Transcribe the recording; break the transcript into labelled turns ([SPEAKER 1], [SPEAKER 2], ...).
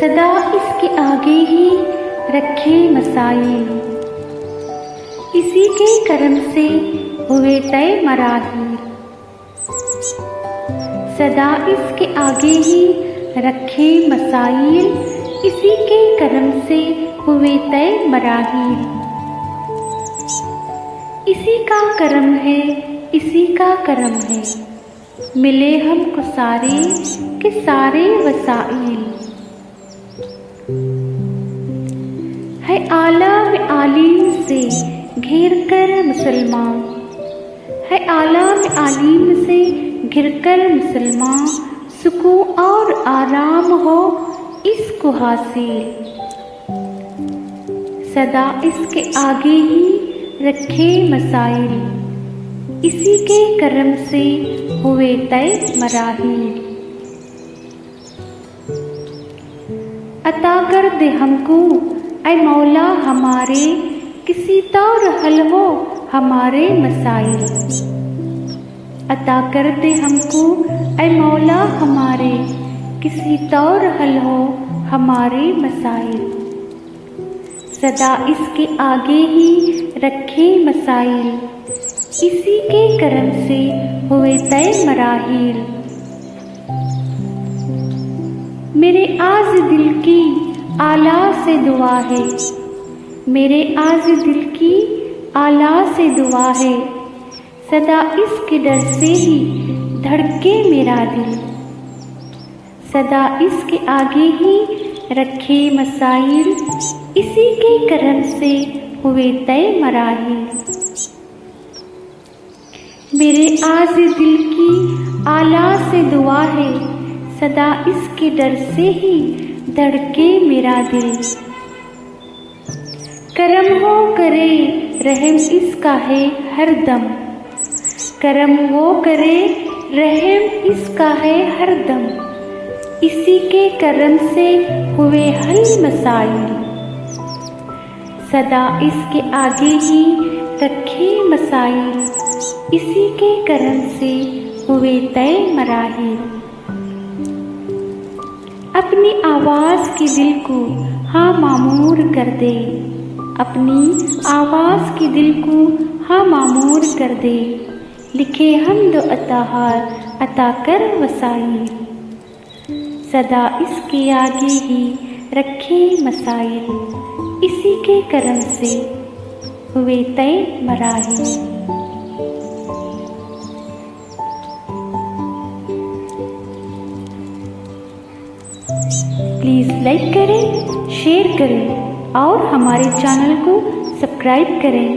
[SPEAKER 1] सदा इसके आगे ही रखे मसाइल, इसी के कर्म से हुए तय मराहिल। सदा इसके आगे ही रखे मसाइल, इसी के कर्म से हुए तय मराहिल। इसी का कर्म है, इसी का कर्म है, मिले हमको सारे के सारे वसाइल। है आलम आलीम से घिर कर मुसलमान, है आलम आलीम से घिर कर मुसलमान, सुकून और आराम हो इसको हासिल। सदा इसके आगे ही रखे मसाइल, इसी के कर्म से हुए तय मराहिल। अता कर दे हमको ऐ मौला हमारे, किसी तौर हल हो हमारे मसाइल। अता कर दे हमको ऐ मौला हमारे, किसी तौर हल हो हमारे मसाइल। सदा इसके आगे ही रखे मसाइल, इसी के कर्म से हुए तय मराहिल। मेरे आज दिल की आला से दुआ है, मेरे आज दिल की आला से दुआ है, सदा इसके डर से ही धड़के मेरा दिल। सदा इसके आगे ही रखे मसाइल, इसी के कर्म से हुए तय मराहिल। मेरे आज दिल की आला से दुआ है, सदा इसके डर से ही धड़के मेरा दिल। करम हो करे रहम इसका है हर दम, करम वो करे रहम इसका है हर दम, इसी के कर्म से हुए हल मसाइल। सदा इसके आगे ही रखे मसाइल, इसी के कर्म से हुए तय मराहिल। अपनी आवाज़ के दिल को हाँ मामूर कर दे, अपनी आवाज़ के दिल को हाँ मामूर कर दे, लिखे हमदो अताहार अता कर वसाइल। सदा इसके आगे ही रखे मसाइल, इसी के कर्म से हुए तय मराहिल। प्लीज़ लाइक करें, शेयर करें और हमारे चैनल को सब्सक्राइब करें।